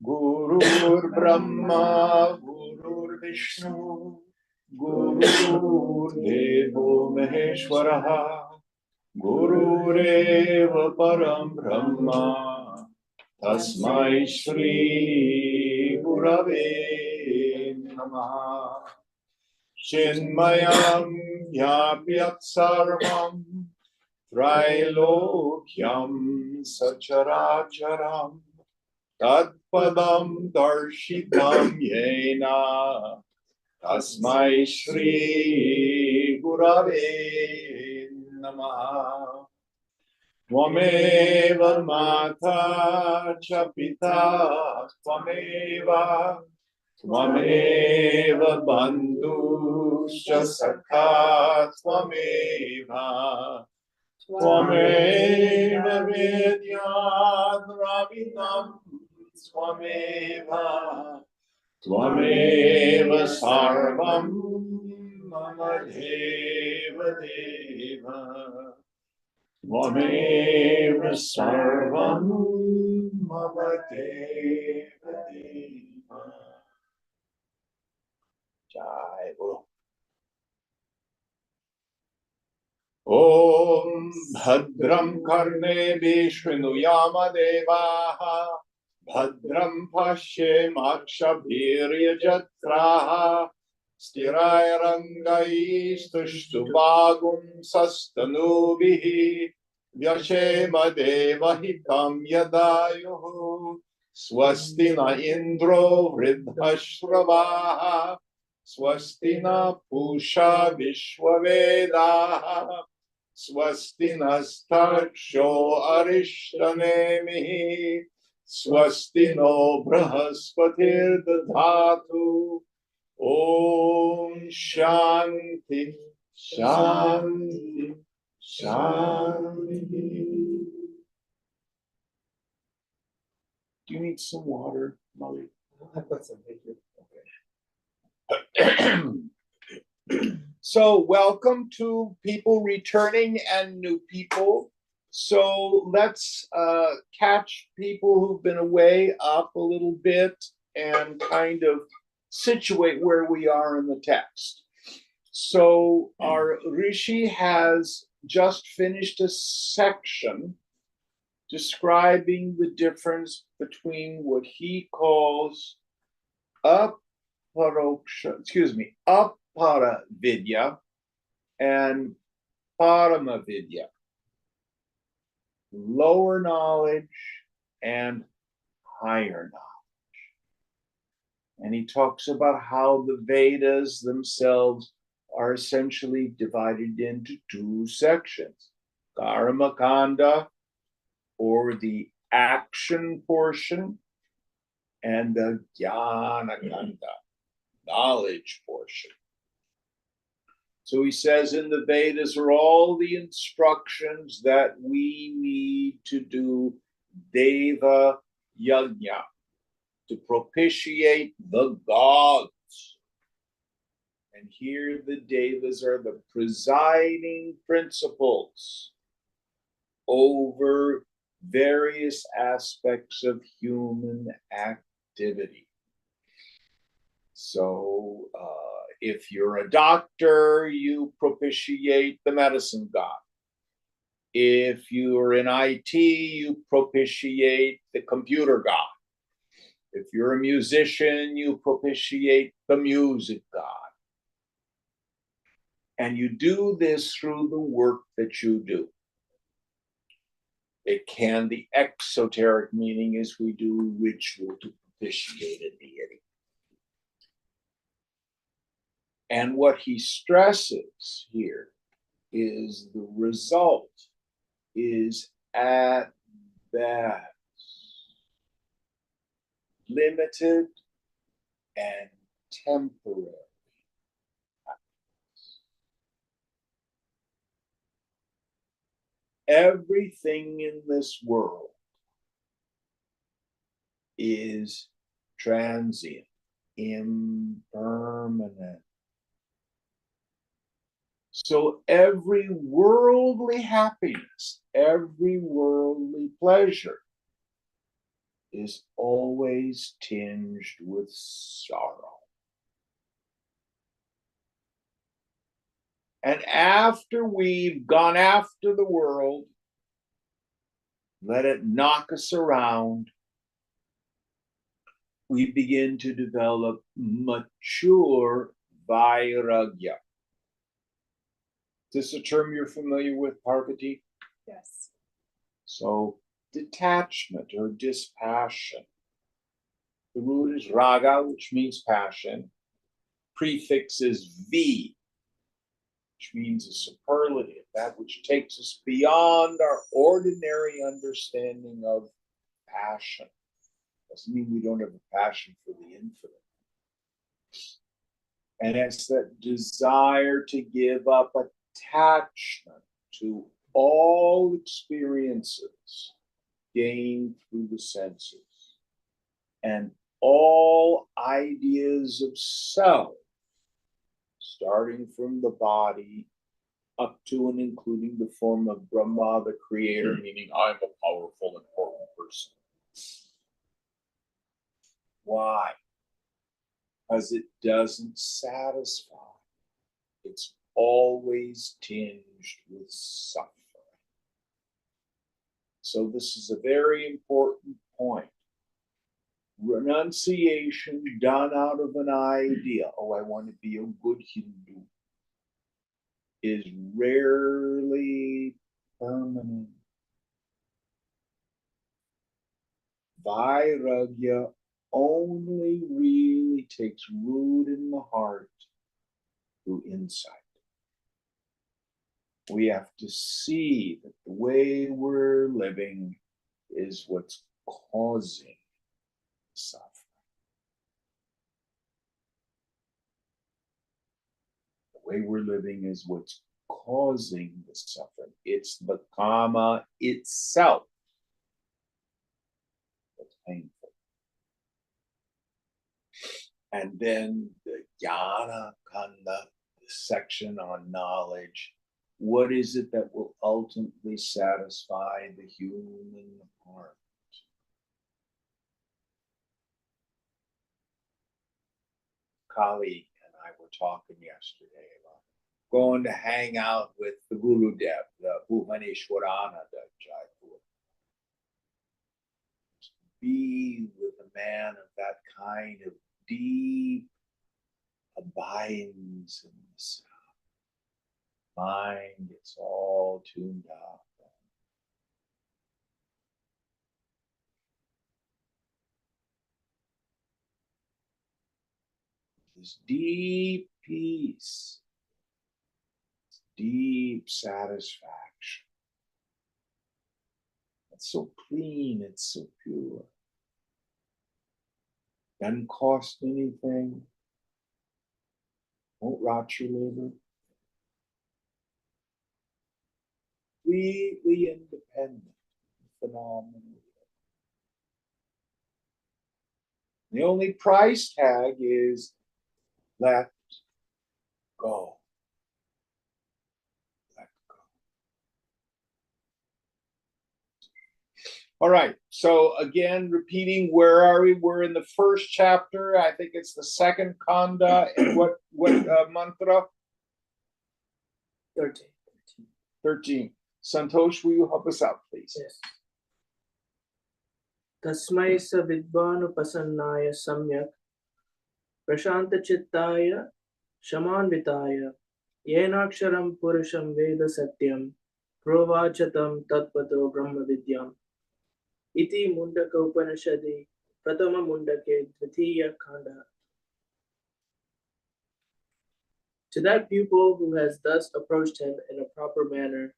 Gurur Brahma, Gurur Vishnu, Guru Devo Maheshwaraha, Gurureva Param Brahma, Tasmai Shri Gurave Namaha. Chinmayam Yapyat Sarvam Trilokyam Sacharacharam Tadpadam Darshitam Yena Tasmai Shri Gurave Namaha. Tvameva Mata Cha Pita Tvameva Tvameva Bandhuscha Sakha Tvameva Tvameva Vidyad Ravinam Tvameva Tvameva Sarvam Mama Deva Deva Tvameva Sarvam Mama Deva Deva. Jai Guru. Om Bhadram Karnebi Shrunuyama Devaha Bhadram Pashyem Akshabhirya Jatraha Sthirairangai Stushubhagum Sastanubihi Vyashema Devahitam Yadayuhu Swasti na Indro Vridhashravaha Swasti na Pusha Vishwavedaha Swasti nastaksho arishtanemihi Swasti no brahaspatir dadhatu Om Shanti Shanti Shanti. Do you need some water, Molly? I've got some, thank you. So welcome to people returning and new people. So let's catch people who've been away up a little bit and kind of situate where we are in the text. So our Rishi has just finished a section describing the difference between what he calls Apara Vidya and Parama Vidya, lower knowledge and higher knowledge. And he talks about how the Vedas themselves are essentially divided into two sections, Karma Kanda, or the action portion, and the Jnana Kanda, knowledge portion. So he says in the Vedas are all the instructions that we need to do Deva Yajna, to propitiate the gods. And here the Devas are the presiding principles over various aspects of human activity. So if you're a doctor, you propitiate the medicine god. If you're in IT, you propitiate the computer god. If you're a musician, you propitiate the music god. And you do this through the work that you do. It can, the exoteric meaning is we do ritual to propitiate a deity. And what he stresses here is the result is at best limited and temporary. Everything in this world is transient, impermanent. So every worldly happiness, every worldly pleasure is always tinged with sorrow. And after we've gone after the world, let it knock us around, we begin to develop mature vairagya. Is this a term you're familiar with, Parvati? Yes. So, detachment or dispassion. The root is raga, which means passion. Prefix is V, which means a superlative, that which takes us beyond our ordinary understanding of passion. Doesn't mean we don't have a passion for the infinite. And it's that desire to give up attachment to all experiences gained through the senses and all ideas of self, starting from the body up to and including the form of Brahma, the creator, meaning I'm a powerful, important person. Why? Because it doesn't satisfy. It's always tinged with suffering. So this is a very important point. Renunciation done out of an idea, oh, I want to be a good Hindu, is rarely permanent. Vairagya only really takes root in the heart through insight. We have to see that the way we're living is what's causing suffering. The way we're living is what's causing the suffering. It's the karma itself that's painful. And then the jnana kanda, the section on knowledge. What is it that will ultimately satisfy the human heart? Colleague and I were talking yesterday about going to hang out with the Gurudev, the Bhuvaneshwarana, the Jaipur. Be with a man of that kind of deep abidance in the self. Mind gets all tuned up. This deep peace, this deep satisfaction. It's so clean, it's so pure. Doesn't cost anything. Won't rot your liver. Completely independent, phenomenal. The only price tag is let go. Let go. All right. So again, repeating, where are we? We're in the first chapter. I think it's the second kanda. And what mantra? 13. 13. Santosh, will you help us out, please? Yes. Tasmai sa vidvanupasannaya samyak prashanta chittaya shamanvitaya yenaksharam purusham veda satyam provachatam tatpato brahma vidyam iti Mundakopanishadi pratama mundake dvitiya khanda. To that pupil who has thus approached him in a proper manner,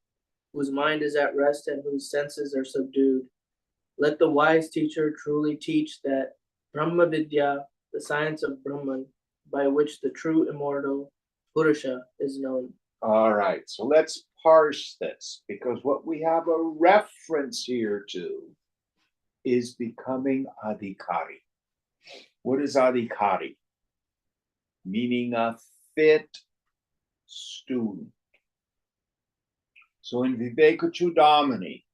whose mind is at rest and whose senses are subdued, let the wise teacher truly teach that Brahma Vidya, the science of Brahman, by which the true immortal Purusha is known. All right, so let's parse this, because what we have a reference here to is becoming adhikari. What is adhikari? Meaning a fit student. So in Viveka Chudamani,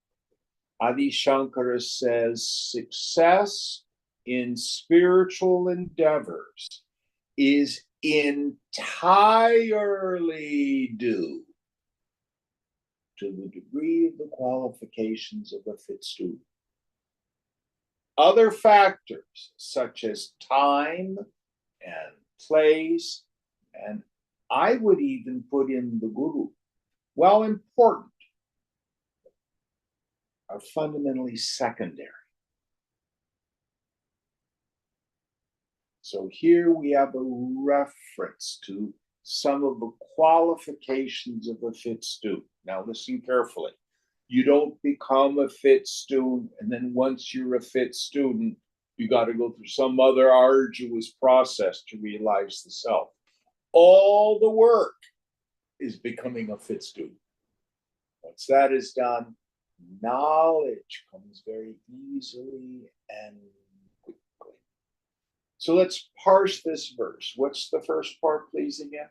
Adi Shankara says success in spiritual endeavors is entirely due to the degree of the qualifications of a fit student. Other factors, such as time and place, and I would even put in the guru, while important, are fundamentally secondary. So here we have a reference to some of the qualifications of a fit student. Now listen carefully. You don't become a fit student, and then once you're a fit student, you got to go through some other arduous process to realize the self. All the work is becoming a fit student. Once that is done, knowledge comes very easily and quickly. So let's parse this verse. What's the first part, please, again?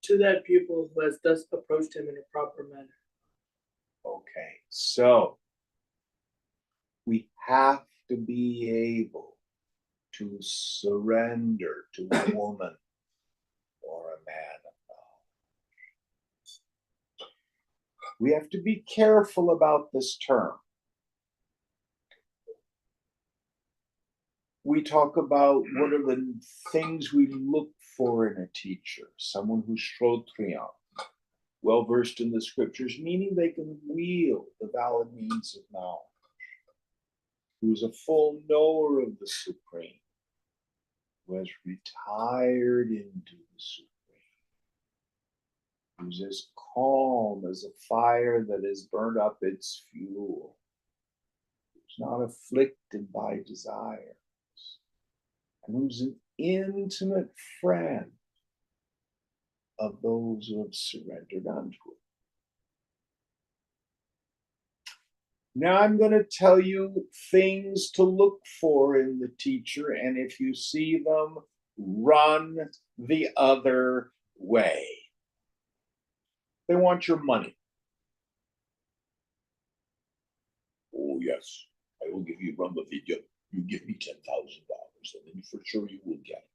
To that pupil who has thus approached him in a proper manner. Okay, so we have to be able to surrender to a woman or a man of knowledge. We have to be careful about this term. We talk about what are the things we look for in a teacher, someone who's Ch.1, well versed in the scriptures, meaning they can wield the valid means of knowledge, who's a full knower of the Supreme, who has retired into the Supreme, who's as calm as a fire that has burned up its fuel, who's not afflicted by desires, and who's an intimate friend of those who have surrendered unto it. Now I'm going to tell you things to look for in the teacher, and if you see them, run the other way. They want your money. Oh, yes, I will give you Brahma Vidya. You give me $10,000, and then for sure you will get it.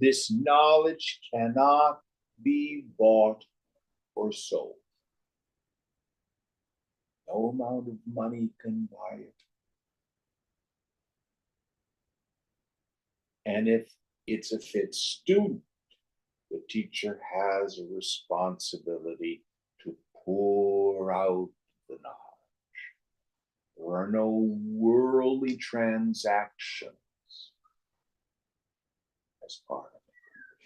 This knowledge cannot be bought or sold. No amount of money can buy it. And if it's a fit student, the teacher has a responsibility to pour out the knowledge. There are no worldly transactions as part of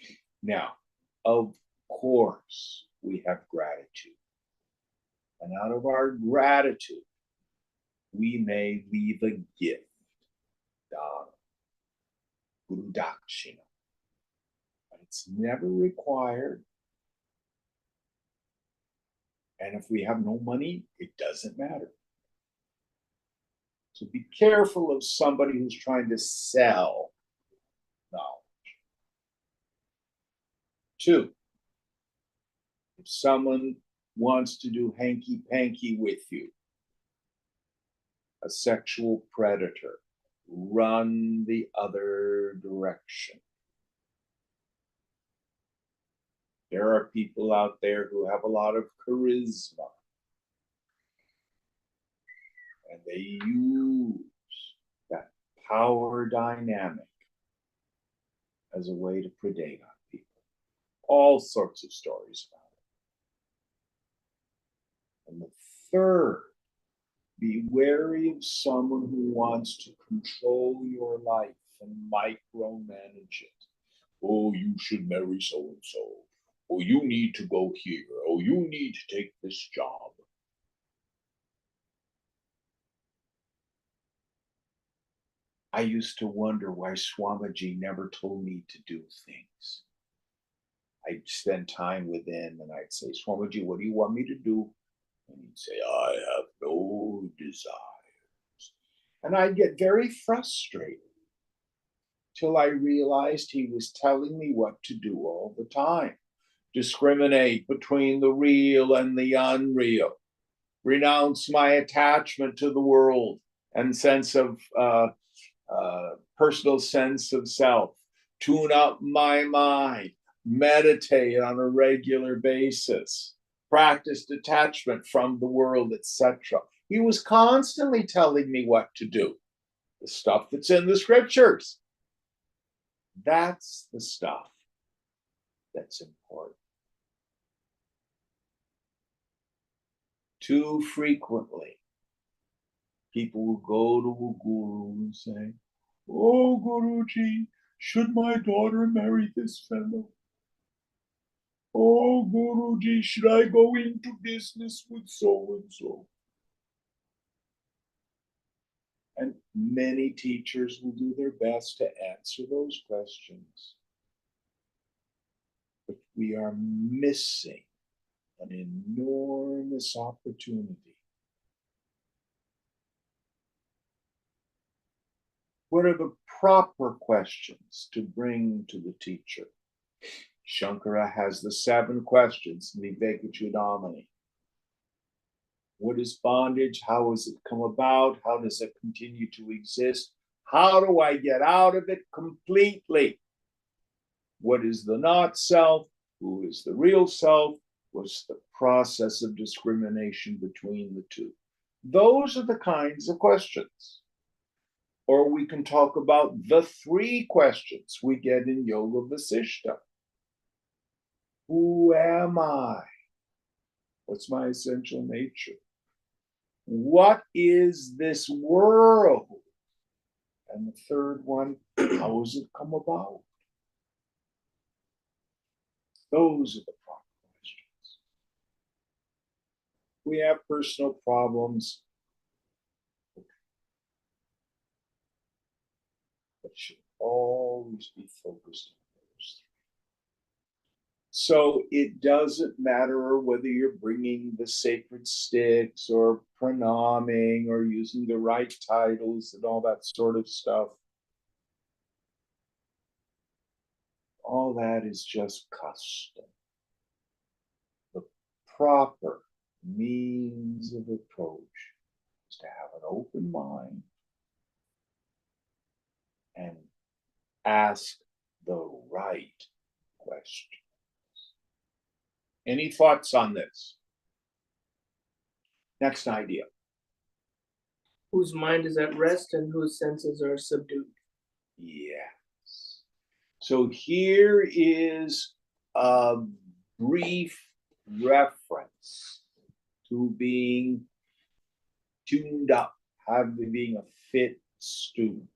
it. Now, of course, we have gratitude. And out of our gratitude, we may leave a gift, dana, guru dakshina. But it's never required. And if we have no money, it doesn't matter. So be careful of somebody who's trying to sell knowledge. 2, if someone wants to do hanky-panky with you, a sexual predator, run the other direction. There are people out there who have a lot of charisma, and they use that power dynamic as a way to predate on people. All sorts of stories about it. And the third, be wary of someone who wants to control your life and micromanage it. Oh, you should marry so-and-so. Oh, you need to go here. Oh, you need to take this job. I used to wonder why Swamiji never told me to do things. I'd spend time with him and I'd say, Swamiji, what do you want me to do? And he'd say, I have no desires. And I'd get very frustrated till I realized he was telling me what to do all the time. Discriminate between the real and the unreal. renounce my attachment to the world and sense of personal sense of self, tune up my mind, meditate on a regular basis, practice detachment from the world, etc. He was constantly telling me what to do. The stuff that's in the scriptures. That's the stuff that's important. Too frequently, people will go to a guru and say, "Oh, Guruji, should my daughter marry this fellow? Oh, Guruji, should I go into business with so and so?" And many teachers will do their best to answer those questions. But we are missing an enormous opportunity. What are the proper questions to bring to the teacher? Shankara has the 7 questions in Vivekachudamani. What is bondage? How has it come about? How does it continue to exist? How do I get out of it completely? What is the not self? Who is the real self? What's the process of discrimination between the two? Those are the kinds of questions. Or we can talk about the 3 questions we get in Yoga Vasishta. Who am I? What's my essential nature? What is this world? And the 3rd one, how has it come about? Those are the proper questions. We have personal problems, but should always be focused on those 3. So it doesn't matter whether you're bringing the sacred sticks or pranaming or using the right titles and all that sort of stuff. All that is just custom. The proper means of approach is to have an open mind and ask the right question. Any thoughts on this? Next idea. Whose mind is at rest and whose senses are subdued. Yes. So here is a brief reference to being tuned up, being a fit student.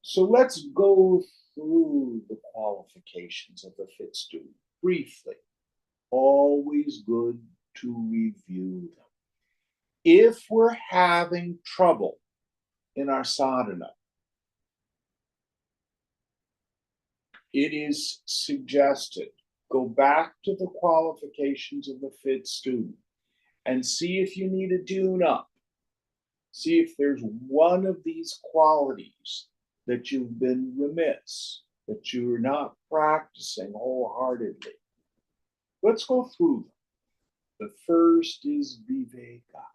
So let's go through the qualifications of the fit student briefly. Always good to review them. If we're having trouble in our sadhana, it is suggested go back to the qualifications of the fit student and see if you need a tune-up. See if there's one of these qualities that you've been remiss, that you're not practicing wholeheartedly. Let's go through them. The first is viveka.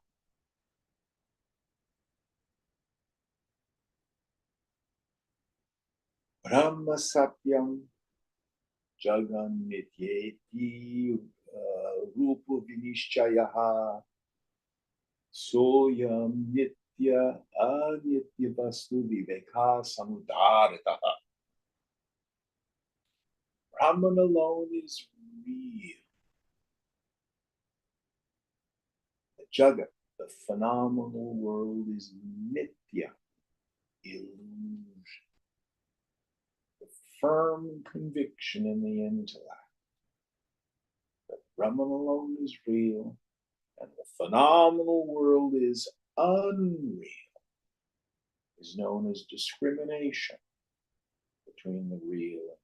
Brahma satyam jagan nityeti rupa vinishchayaha soyam nitya anitya vastu viveka samudaritaha. Brahman alone is real. The jagat, the phenomenal world, is nitya, illusion. The firm conviction in the intellect that Brahman alone is real and the phenomenal world is unreal is known as discrimination between the real and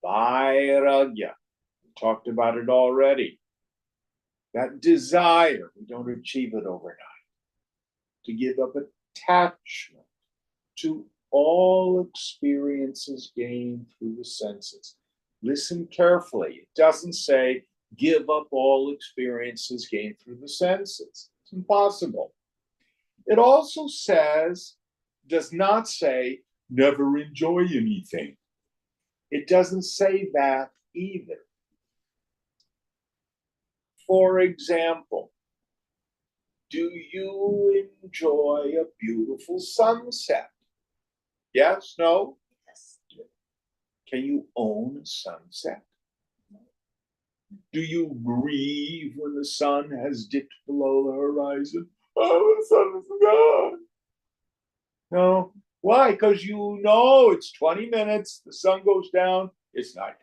the vairagya. We talked about it already. That desire, we don't achieve it overnight. To give up attachment to all experiences gained through the senses. Listen carefully. It doesn't say give up all experiences gained through the senses. It's impossible. It also does not say, never enjoy anything. It doesn't say that either. For example, do you enjoy a beautiful sunset? Yes, no? Yes. Can you own a sunset? Do you grieve when the sun has dipped below the horizon? Oh, the sun is gone. No. Why? Because you know it's 20 minutes, the sun goes down, it's night.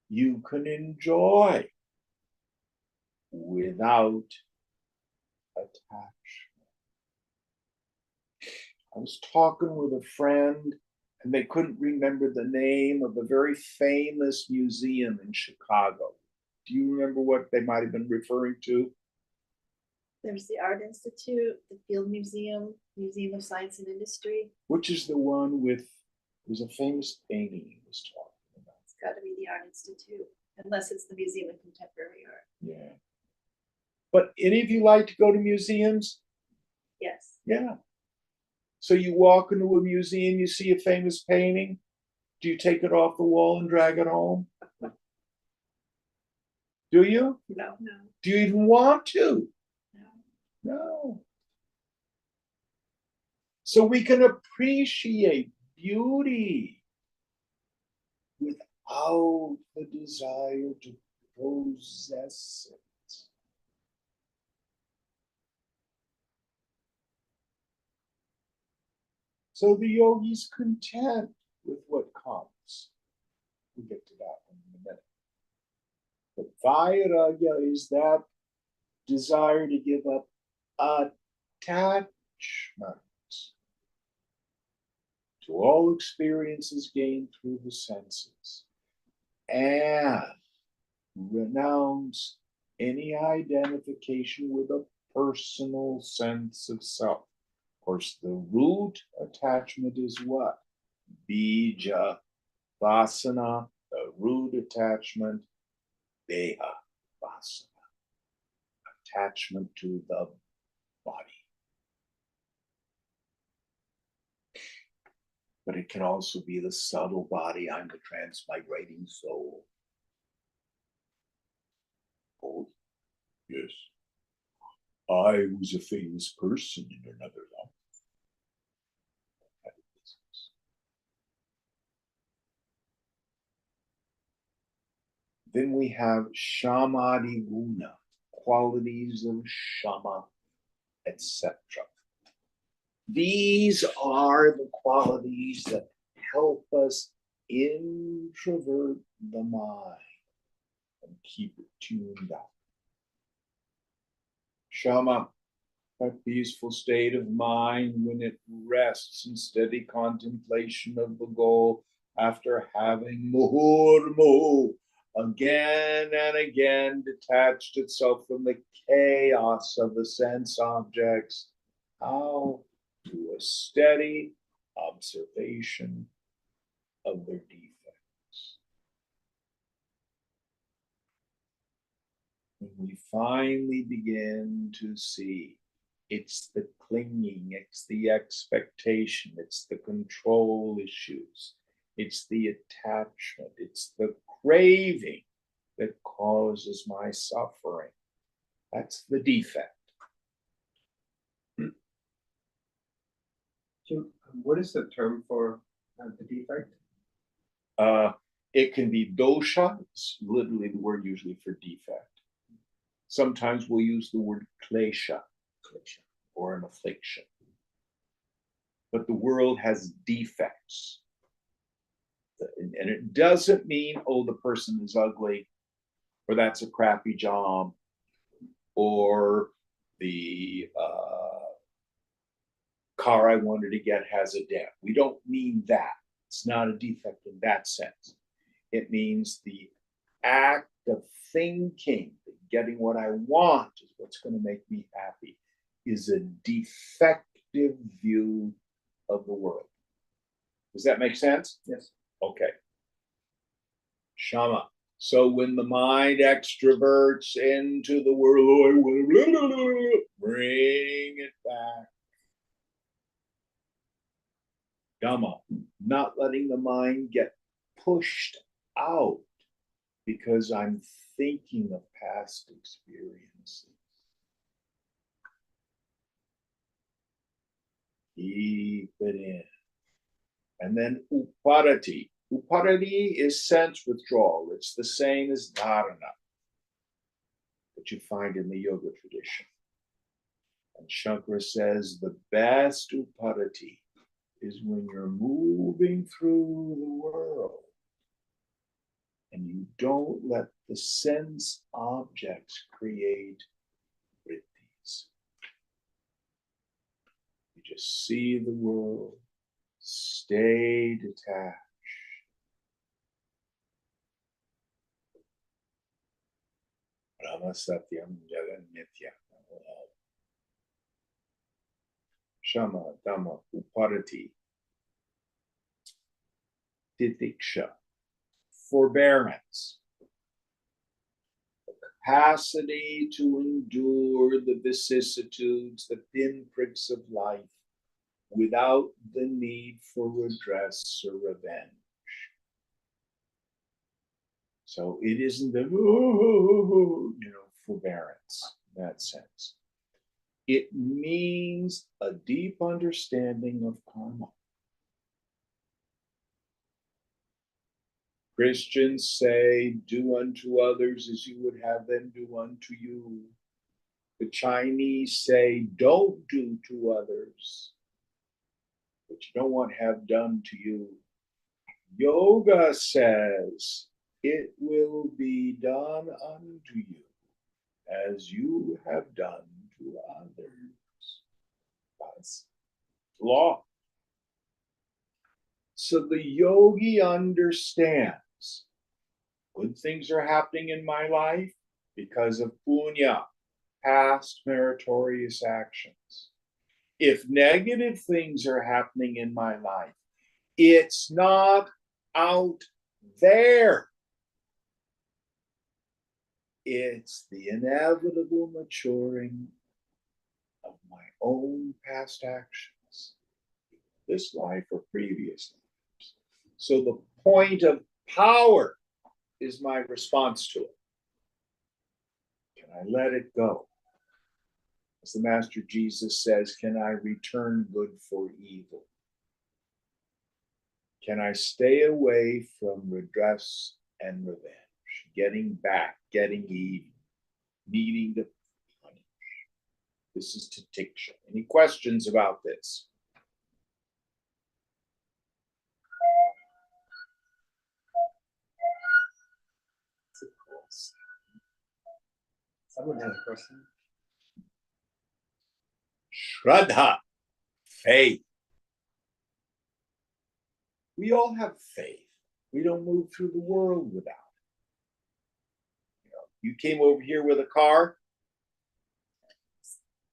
You can enjoy without attachment. I was talking with a friend, and they couldn't remember the name of a very famous museum in Chicago. Do you remember what they might have been referring to? There's the Art Institute, the Field Museum, Museum of Science and Industry. Which is the one with, there's a famous painting he was talking about. It's got to be the Art Institute, unless it's the Museum of Contemporary Art. Yeah. But any of you like to go to museums? Yes. Yeah. So you walk into a museum, you see a famous painting. Do you take it off the wall and drag it home? Do you? No. No. Do you even want to? No. No. So we can appreciate beauty without the desire to possess it. So the yogi's content with what comes. We'll get to that in a minute. But vairagya is that desire to give up attachment to all experiences gained through the senses and renounce any identification with a personal sense of self. Of course, the root attachment is what? Bija, vasana, the root attachment, deha, vasana, attachment to the body. But it can also be the subtle body. I'm the transmigrating soul. Oh, yes. I was a famous person in another life. Then we have Shamadi Guna, qualities of Shama, etc. These are the qualities that help us introvert the mind and keep it tuned up. Shama, a peaceful state of mind when it rests in steady contemplation of the goal after having muhurmuhu again and again detached itself from the chaos of the sense objects. How? To a steady observation of their defects. When we finally begin to see it's the clinging, it's the expectation, it's the control issues, it's the attachment, it's the craving that causes my suffering. That's the defect. So, what is the term for the defect? It can be dosha, it's literally the word usually for defect. Sometimes we'll use the word klesha, or an affliction. But the world has defects. And it doesn't mean, oh, the person is ugly, or that's a crappy job, or the car I wanted to get has a dent. We don't mean that. It's not a defect in that sense. It means the act of thinking that getting what I want is what's going to make me happy is a defective view of the world. Does that make sense? Yes. Okay. Shama, So when the mind extroverts into the world, oh, I want to bring it back. Dhamma, not letting the mind get pushed out because I'm thinking of past experiences. Keep it in. And then uparati. Uparati is sense withdrawal. It's the same as dharana that you find in the yoga tradition. And Shankara says the best uparati is when you're moving through the world and you don't let the sense objects create vrittis. You just see the world, stay detached. Brahma Satyam Jagan Mithya. Shama, Dhamma, Uparati, Titiksha, forbearance, the capacity to endure the vicissitudes, the pinpricks of life without the need for redress or revenge. So it isn't the, forbearance in that sense. It means a deep understanding of karma. Christians say, do unto others as you would have them do unto you. The Chinese say, don't do to others what you don't want to have done to you. Yoga says, it will be done unto you as you have done to others. That's law. So the yogi understands good things are happening in my life because of punya, past meritorious actions. If negative things are happening in my life, it's not out there. It's the inevitable maturing of my own past actions, this life or previous lives. So the point of power is my response to it. Can I let it go? As the Master Jesus says, can I return good for evil? Can I stay away from redress and revenge, getting back, getting even, needing to punish? This is Titiksha. Any questions about this? Someone had a question. Shraddha, faith. We all have faith. We don't move through the world without it. You came over here with a car.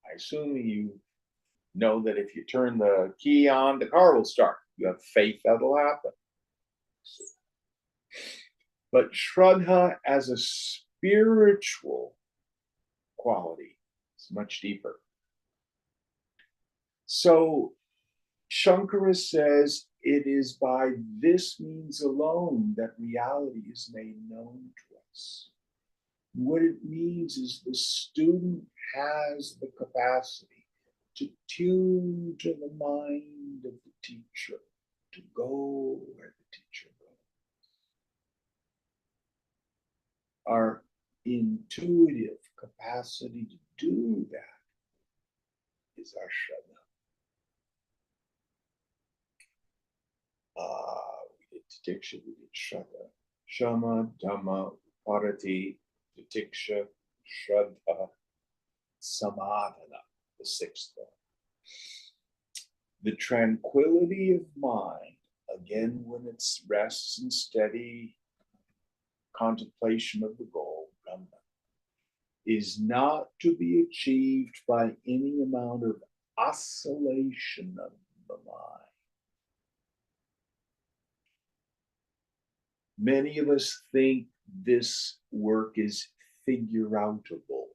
I assume you know that if you turn the key on, the car will start. You have faith that'll happen. But Shraddha as a spiritual quality is much deeper. So Shankara says it is by this means alone that reality is made known to us. What it means is the student has the capacity to tune to the mind of the teacher, to go where the teacher goes. Our intuitive capacity to do that is our Shraddha. We did Titiksha, we did Shraddha. Shama, Dhamma, Uparati, Titiksha, Shraddha, Samadhana, the sixth one. The tranquility of mind, again, when it rests in steady contemplation of the goal, Brahman, is not to be achieved by any amount of oscillation of the mind. Many of us think this work is figure-outable.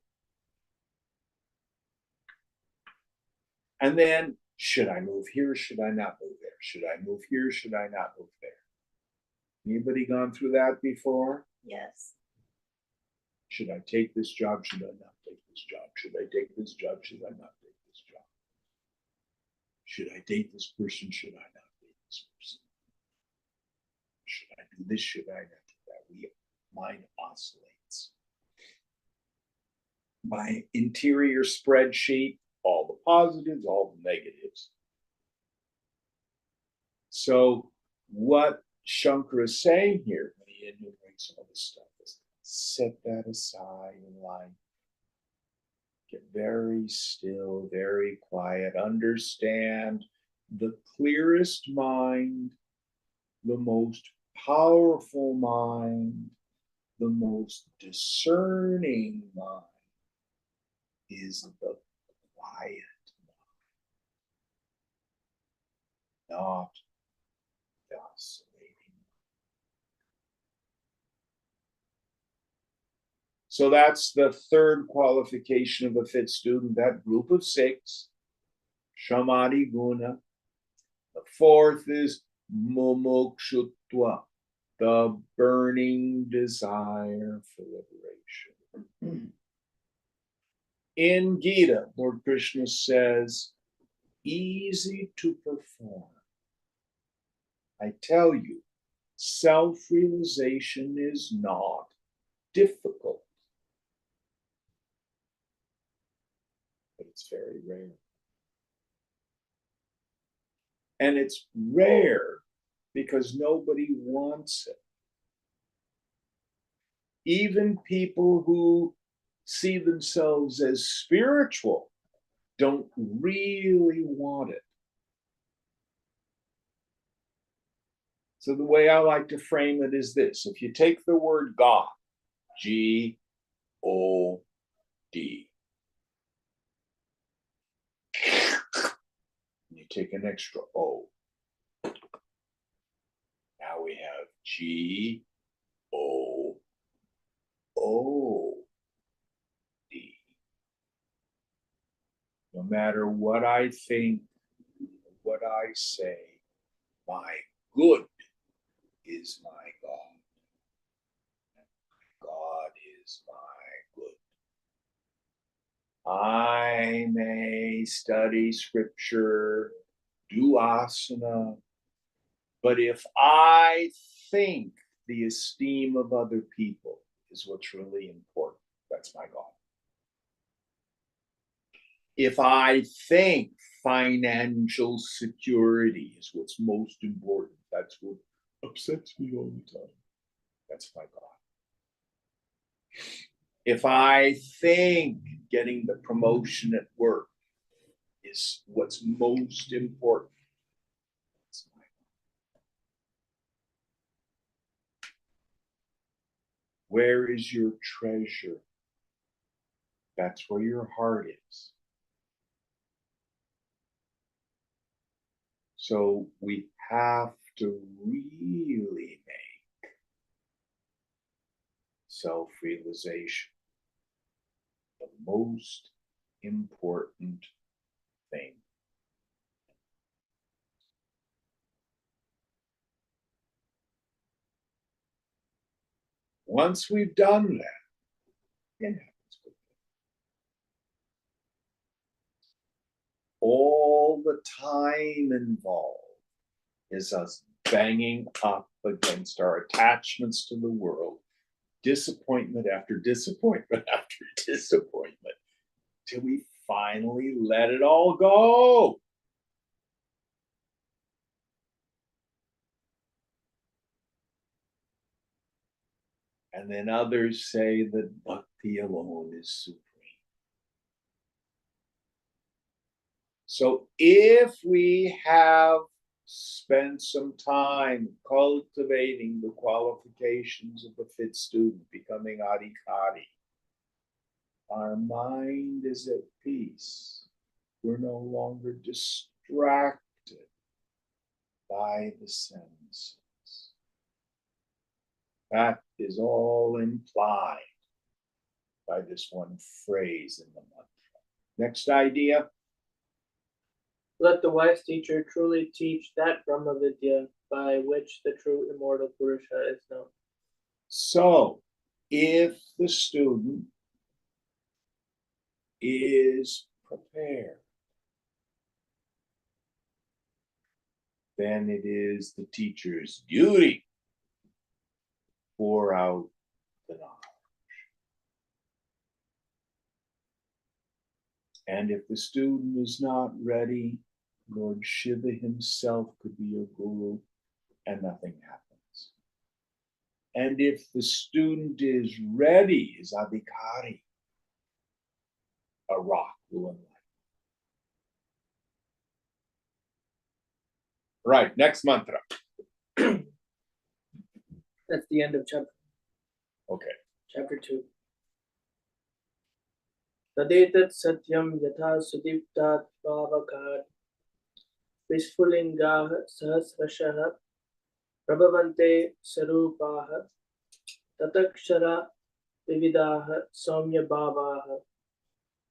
And then, should I move here? Should I not move there? Should I move here? Should I not move there? Anybody gone through that before? Yes. Should I take this job? Should I not take this job? Should I take this job? Should I not take this job? Should I date this person? Should I not date this person? Should I do this? Should I not do that? Mind oscillates. My interior spreadsheet, all the positives, all the negatives. So what Shankara is saying here when he enumerates all this stuff is set that aside in life. Get very still, very quiet, understand the clearest mind, the most powerful mind, the most discerning mind is the quiet mind, not vacillating. So that's the third qualification of a fit student, that group of six, Shamadi Guna. The fourth is Mumukshutva, the burning desire for liberation. In Gita, Lord Krishna says, easy to perform. I tell you, self-realization is not difficult, but it's very rare. And it's rare because nobody wants it. Even people who see themselves as spiritual don't really want it. So the way I like to frame it is this. If you take the word God, G-O-D, you take an extra O. Now we have G-O-O-D. No matter what I think, what I say, my good is my God. God is my good. I may study scripture, do asana, but if I think the esteem of other people is what's really important, that's my God. If I think financial security is what's most important, that's what upsets me all the time, that's my God. If I think getting the promotion at work is what's most important, that's my God. Where is your treasure? That's where your heart is. So we have to really make self-realization the most important thing. Once we've done that, it happens quickly. All the time involved is us banging up against our attachments to the world, disappointment after disappointment after disappointment, till we finally let it all go. And then others say that bhakti alone is supreme. So if we have spent some time cultivating the qualifications of a fit student, becoming adhikari, our mind is at peace. We're no longer distracted by the senses. That is all implied by this one phrase in the mantra. Next idea. Let the wise teacher truly teach that Brahma Vidya by which the true immortal Purusha is known. So, if the student is prepared, then it is the teacher's duty to pour out the knowledge. And if the student is not ready, Lord Shiva himself could be your guru and nothing happens. And if the student is ready, is adhikari, a rock will enlighten. Right, next mantra. That's the end of Okay. chapter 2. Tadetat satyam yatha sudiptat pavakad visfulingaha sahasrashaha prabhavante sarupaha tatakshara vividaha saumya bhavaha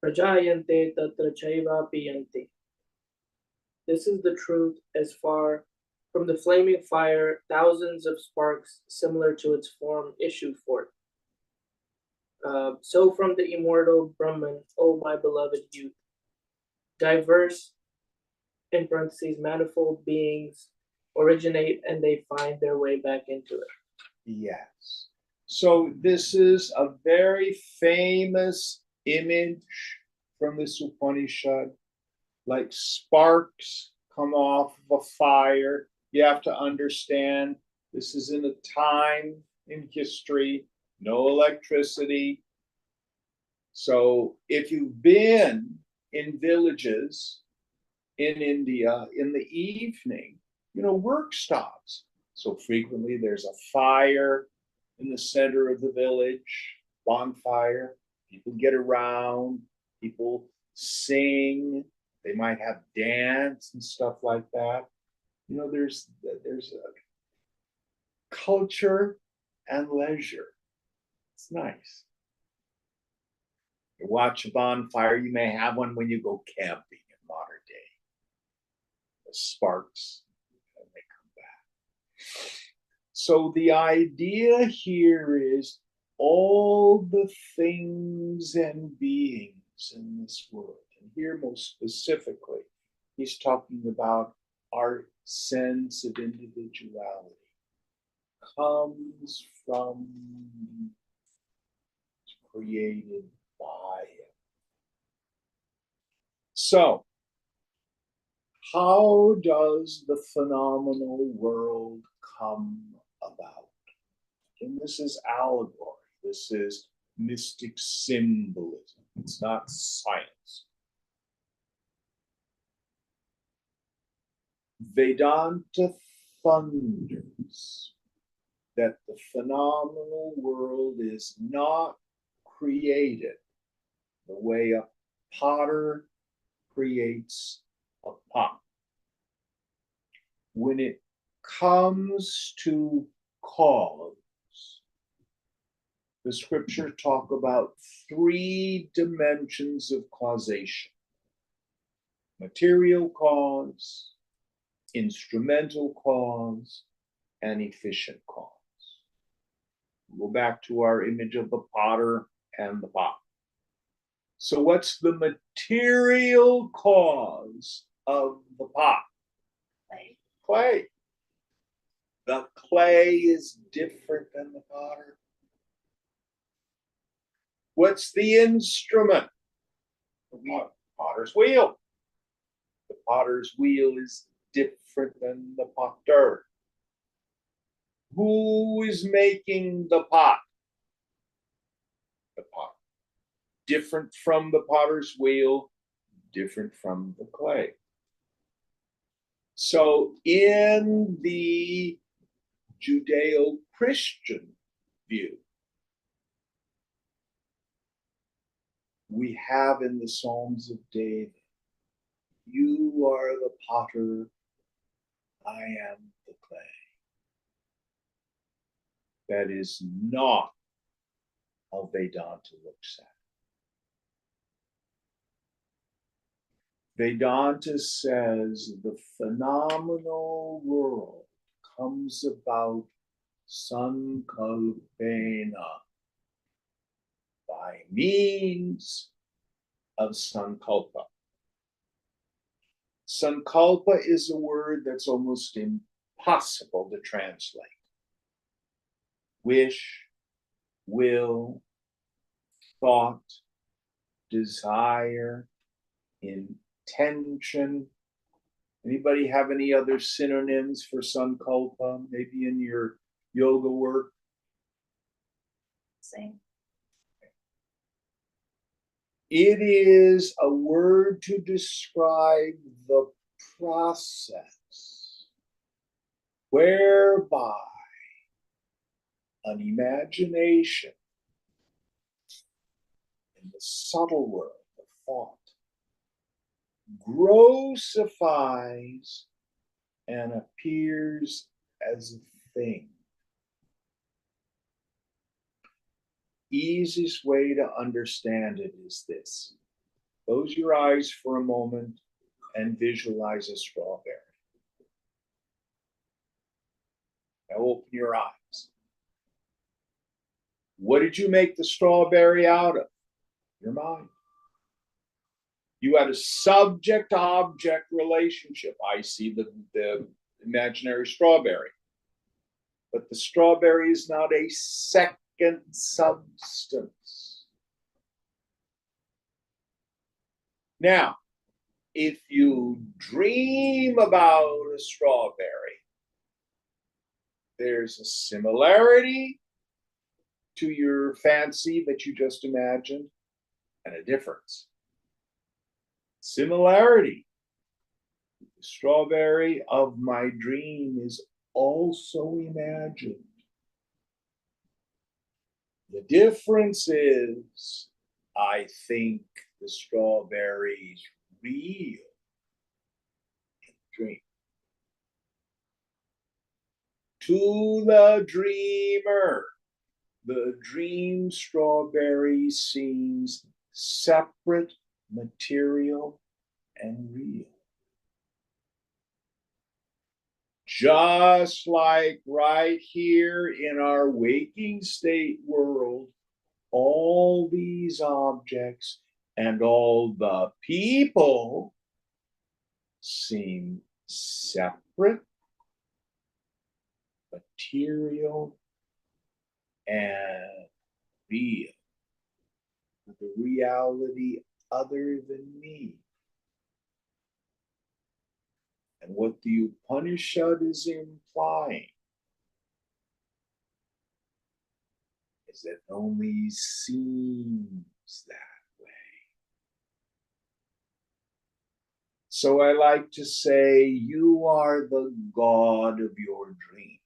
prajayante tatra chaiva piyanti. This is the truth as far from the flaming fire, thousands of sparks similar to its form issue forth. So from the immortal Brahman, O my beloved youth, diverse, in parentheses, manifold beings originate and they find their way back into it. Yes. So this is a very famous image from this Upanishad, like sparks come off of a fire. You have to understand this is in a time in history, no electricity. So if you've been in villages in India in the evening, work stops. So frequently there's a fire in the center of the village, bonfire. People get around, people sing, they might have dance and stuff like that. There's a culture and leisure. It's nice. You watch a bonfire, you may have one when you go camping in modern day. The sparks, and they come back. So the idea here is all the things and beings in this world, and here most specifically, he's talking about our sense of individuality, comes from created by him. So, how does the phenomenal world come about? And this is allegory. This is mystic symbolism. It's not science. Vedanta thunders that the phenomenal world is not created the way a potter creates a pot. When it comes to cause, the scripture talk about 3 dimensions of causation: material cause, instrumental cause, and efficient cause. Go back to our image of the potter and the pot. So what's the material cause of the pot? Clay. The clay is different than the potter. What's the instrument? The potter's wheel. The potter's wheel is different than the potter. Who is making the pot? The pot. Different from the potter's wheel, different from the clay. So in the Judeo-Christian view, we have in the Psalms of David, you are the potter, I am the clay. That is not how Vedanta looks at it. Vedanta says the phenomenal world comes about sankalpena, by means of sankalpa. Sankalpa is a word that's almost impossible to translate. Wish, will, thought, desire, intention. Anybody have any other synonyms for sankalpa, maybe in your yoga work? Same. It is a word to describe the process whereby an imagination in the subtle world of thought grossifies and appears as a thing. Easiest way to understand it is this. Close your eyes for a moment and visualize a strawberry. Now open your eyes. What did you make the strawberry out of? Your mind. You had a subject-object relationship. I see the imaginary strawberry. But the strawberry is not a second substance. Now, if you dream about a strawberry, there's a similarity to your fancy that you just imagined and a difference. Similarity. The strawberry of my dream is also imagined. The difference is, I think the strawberry's real in the dream. To the dreamer, the dream strawberry seems separate, material, and real. Just like right here in our waking state world, all these objects and all the people seem separate, material, and real. The reality other than me. And what the Upanishad is implying is that it only seems that way. So I like to say, you are the god of your dream.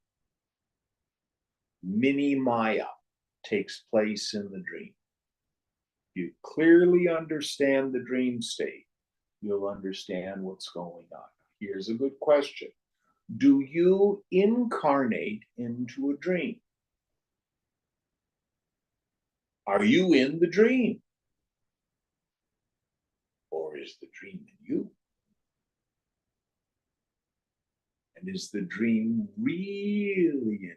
Mini Maya takes place in the dream. You clearly understand the dream state, you'll understand what's going on. Here's a good question. Do you incarnate into a dream? Are you in the dream? Or is the dream in you? And is the dream really in you?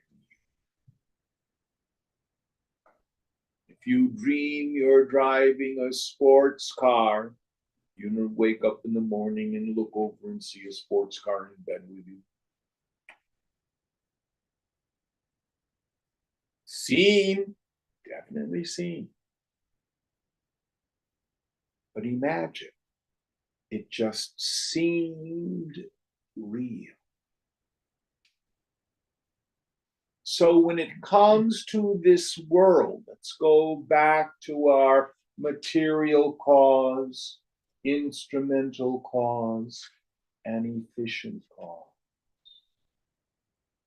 If you dream you're driving a sports car, you wake up in the morning and look over and see a sports car in bed with you. Seen, definitely seen. But imagine, it just seemed real. So when it comes to this world, let's go back to our material cause, instrumental cause, and efficient cause.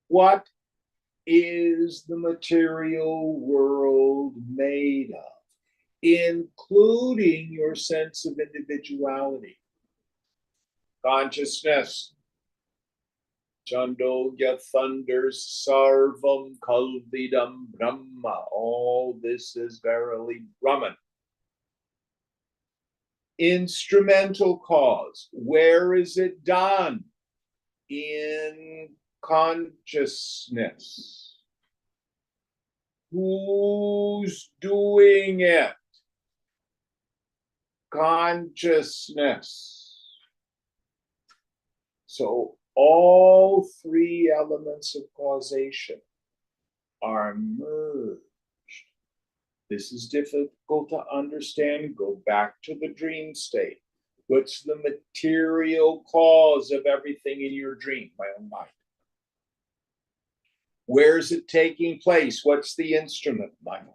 What is the material world made of, including your sense of individuality? Consciousness. Chandogya thunders sarvam kalvidam brahma. All this is verily Brahman. Instrumental cause. Where is it done? In consciousness. Who's doing it? Consciousness. So all three elements of causation are merged. This is difficult to understand. Go back to the dream state. What's the material cause of everything in your dream? My own mind. Where's it taking place? What's the instrument? My mind.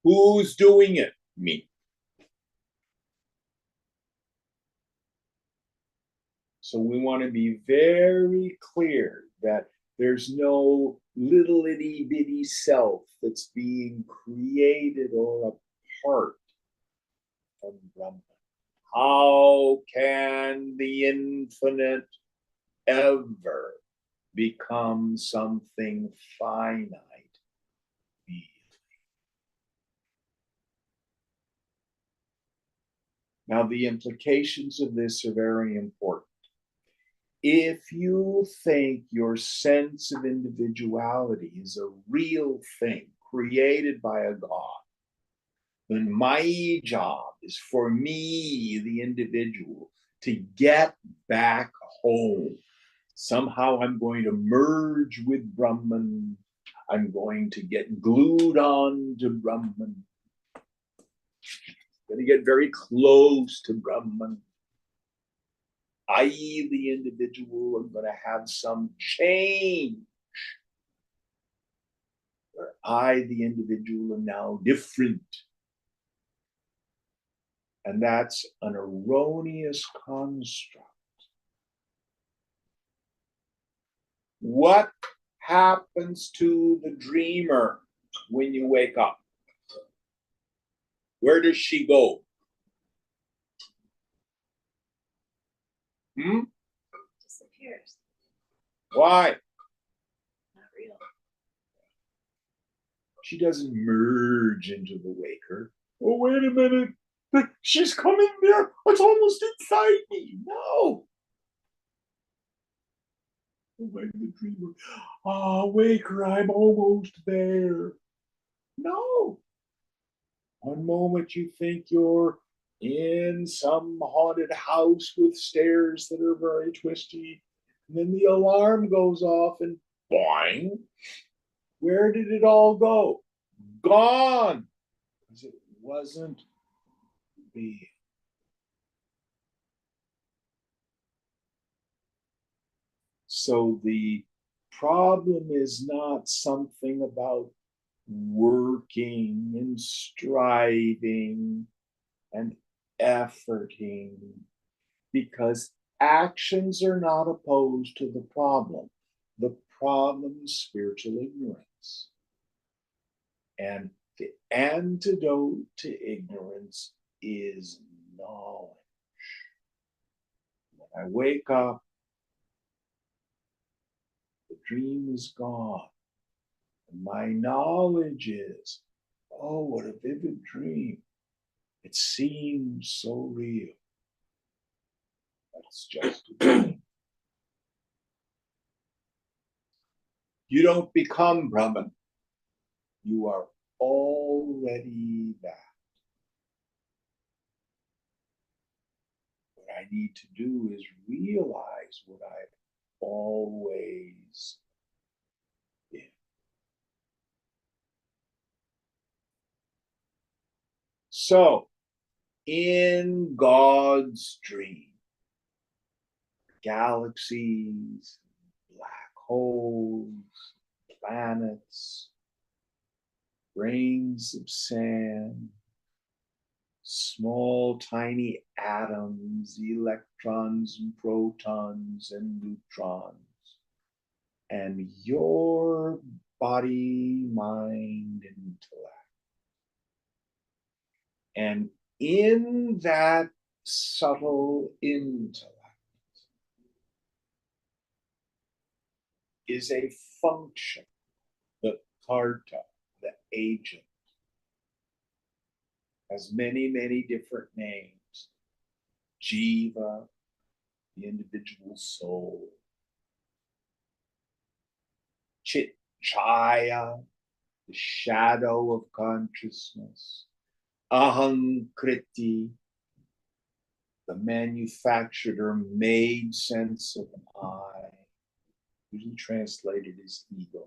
Who's doing it? Me. So we want to be very clear that there's no little itty bitty self that's being created or apart from Brahman. How can the infinite ever become something finite? Now, the implications of this are very important. If you think your sense of individuality is a real thing created by a God, then my job is for me, the individual, to get back home. Somehow I'm going to merge with Brahman. I'm going to get glued on to Brahman. I'm going to get very close to Brahman. I, the individual, am going to have some change where I, the individual, am now different. And that's an erroneous construct. What happens to the dreamer when you wake up? Where does she go? Disappears. Why? Not real. She doesn't merge into the waker. Oh, wait a minute. She's coming there. It's almost inside me. No. When the dreamer, waker, I'm almost there. No. One moment you think you're in some haunted house with stairs that are very twisty, and then the alarm goes off and boing. Where did it all go? Gone. Because it wasn't real. So the problem is not something about working and striving and efforting, because actions are not opposed to the problem. The problem is spiritual ignorance. And the antidote to ignorance is knowledge. When I wake up, the dream is gone. And my knowledge is, oh, what a vivid dream. It seems so real. That's just a dream. You don't become Brahman. You are already that. What I need to do is realize what I've always been. So, in God's dream, galaxies, black holes, planets, grains of sand, small tiny atoms, electrons and protons and neutrons, and your body, mind, intellect. And in that subtle intellect, is a function. The karta, the agent, has many, many different names. Jiva, the individual soul. Chaya, the shadow of consciousness. Ahankriti, the manufactured or made sense of an I, usually translated as ego.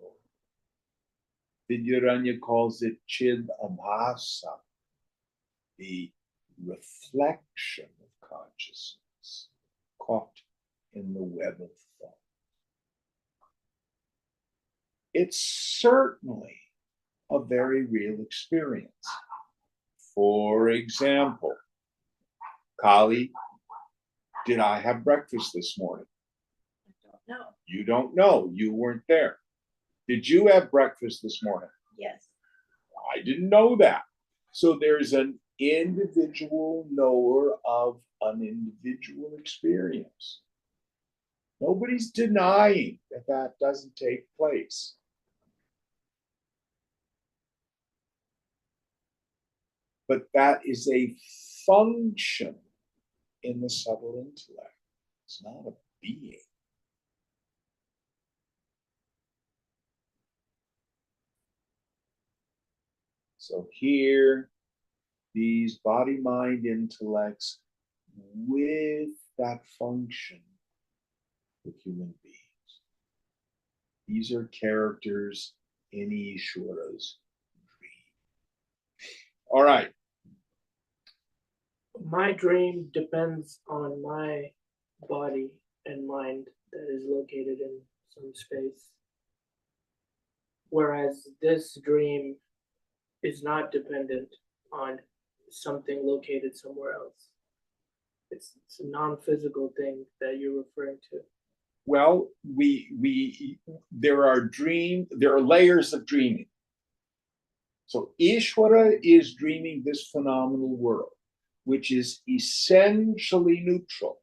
Vidyaranya calls it Chid Abhasa, the reflection of consciousness caught in the web of thought. It's certainly a very real experience. For example, Kali, did I have breakfast this morning? I don't know. You don't know. You weren't there. Did you have breakfast this morning? Yes. I didn't know that. So there's an individual knower of an individual experience. Nobody's denying that that doesn't take place. But that is a function in the subtle intellect. It's not a being. So here, these body-mind intellects with that function with human beings. These are characters in Ishvara's dream. All right. My dream depends on my body and mind that is located in some space. Whereas this dream is not dependent on something located somewhere else. It's a non-physical thing that you're referring to. Well, there are layers of dreaming. So Ishvara is dreaming this phenomenal world, which is essentially neutral.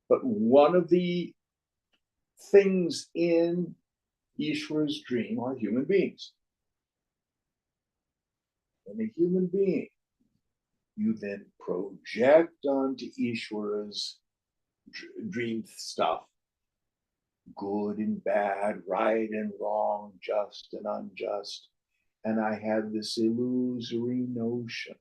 But one of the things in Ishvara's dream are human beings. And a human being, you then project onto Ishvara's dream stuff, good and bad, right and wrong, just and unjust. And I had this illusory notion.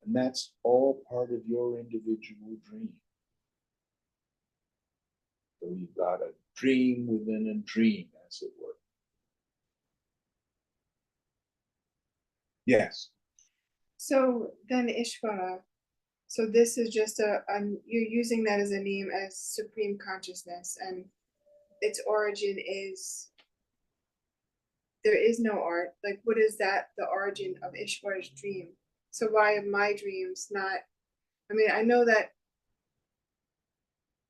And that's all part of your individual dream. So you've got a dream within a dream, as it were. Yes. So then Ishvara, so this is just you're using that as a name as supreme consciousness, and its origin is, there is no art. Like, what is that, the origin of Ishvara's dream? So why are my dreams not, I mean, I know that,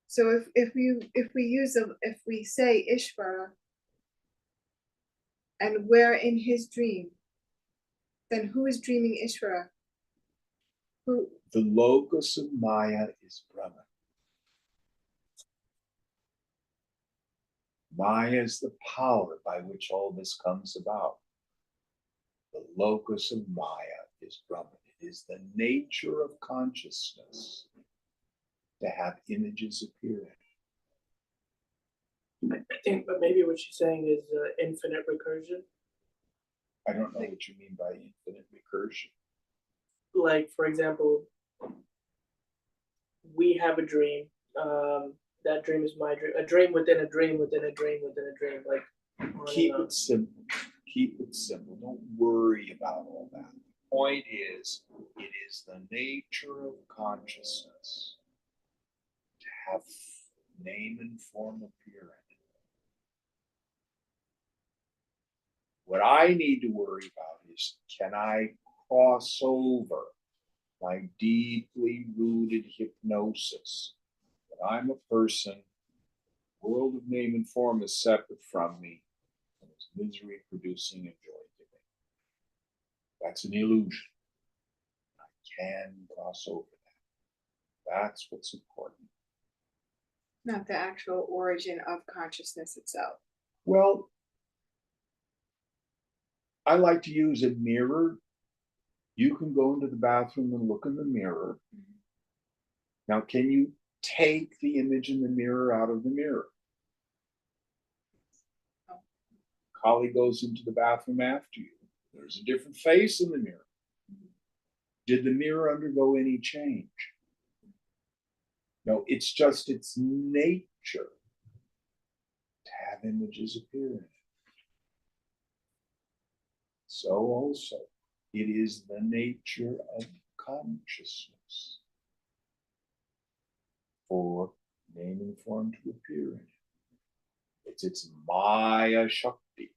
so if we say Ishvara, and we're in his dream, then who is dreaming Ishvara? Who? The locus of Maya is Brahman. Maya is the power by which all this comes about. The locus of Maya is Brahman. It is the nature of consciousness to have images appearing. I think, but maybe what she's saying is infinite recursion. I don't know what you mean by infinite recursion. Like, for example, we have a dream. That dream is my dream. A dream within a dream within a dream within a dream. Like, Keep it simple. Keep it simple. Don't worry about all that. The point is, it is the nature of consciousness to have name and form appearing. What I need to worry about is, can I cross over my deeply rooted hypnosis that I'm a person, the world of name and form is separate from me, and it's misery producing and joy giving. That's an illusion. I can cross over that. That's what's important. Not the actual origin of consciousness itself. Well, I like to use a mirror. You can go into the bathroom and look in the mirror. Now, can you take the image in the mirror out of the mirror? Collie goes into the bathroom after you. There's a different face in the mirror. Did the mirror undergo any change? No, it's just its nature to have images appear in it. So also, it is the nature of consciousness for name and form to appear in it. It's its Maya Shakti.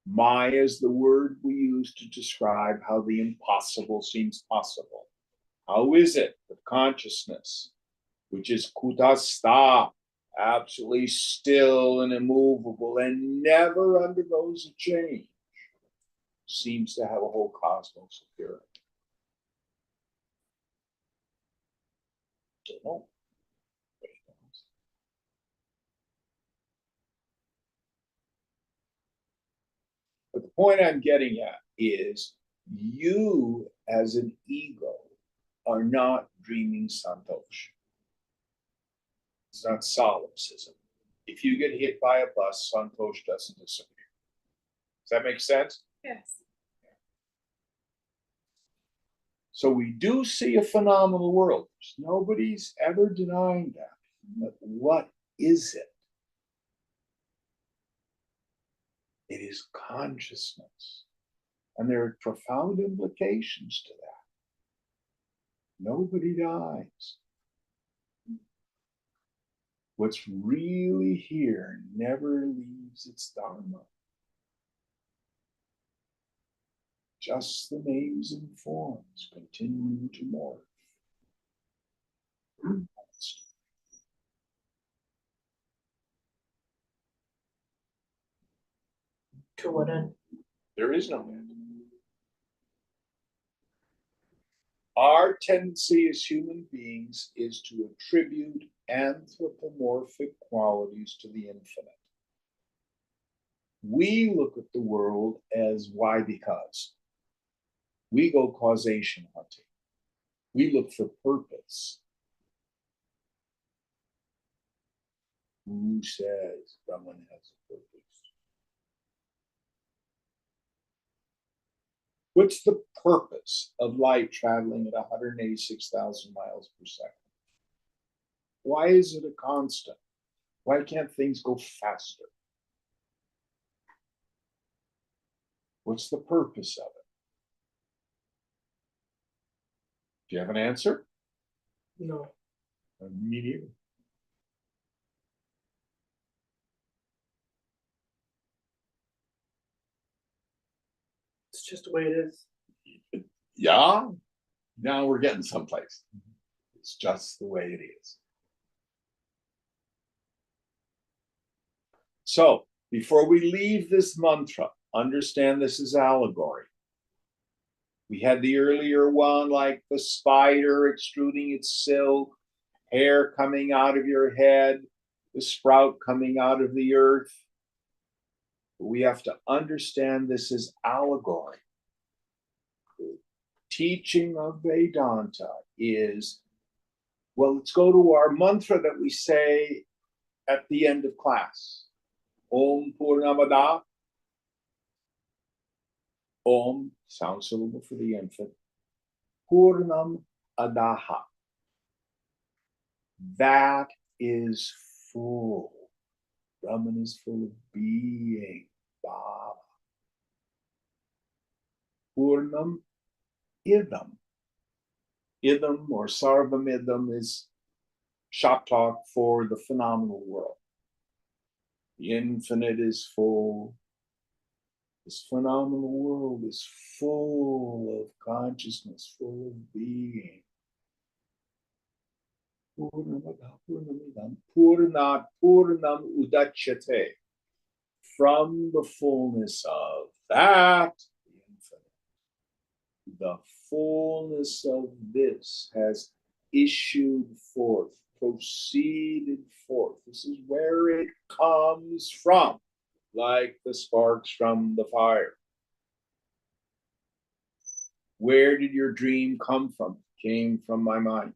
Maya is the word we use to describe how the impossible seems possible. How is it that consciousness, which is kutastha, absolutely still and immovable and never undergoes a change, seems to have a whole cosmos appearing? Don't know. But the point I'm getting at is you as an ego are not dreaming Santosh. It's not solipsism. If you get hit by a bus, Santosh doesn't disappear. Does that make sense? Yes. So we do see a phenomenal world. Nobody's ever denying that. But what is it? It is consciousness. And there are profound implications to that. Nobody dies. What's really here never leaves its dharma. Just the names and forms continue to morph. To what end? There is no end. Our tendency as human beings is to attribute anthropomorphic qualities to the infinite. We look at the world as why because. We go causation hunting. We look for purpose. Who says Brahman has a purpose? What's the purpose of light traveling at 186,000 miles per second? Why is it a constant? Why can't things go faster? What's the purpose of it? Do you have an answer? No. Me neither. It's just the way it is. Yeah, now we're getting someplace. It's just the way it is. So, before we leave this mantra, understand this is allegory. We had the earlier one, like the spider extruding its silk, hair coming out of your head, the sprout coming out of the earth. We have to understand this is allegory. The teaching of Vedanta is, well, let's go to our mantra that we say at the end of class. Om Purnamada. Om, sound syllable for the infant. Purnam Adaha. That is full. Brahman is full of being. Bhava. Purnam Idam. Idam or Sarvam Idam is shop talk for the phenomenal world. The infinite is full. This phenomenal world is full of consciousness, full of being. Purnam Purnat Purnam Udachyate. From the fullness of that, the the fullness of this has issued forth, proceeded forth. This is where it comes from, like the sparks from the fire. Where did your dream come from? It came from my mind.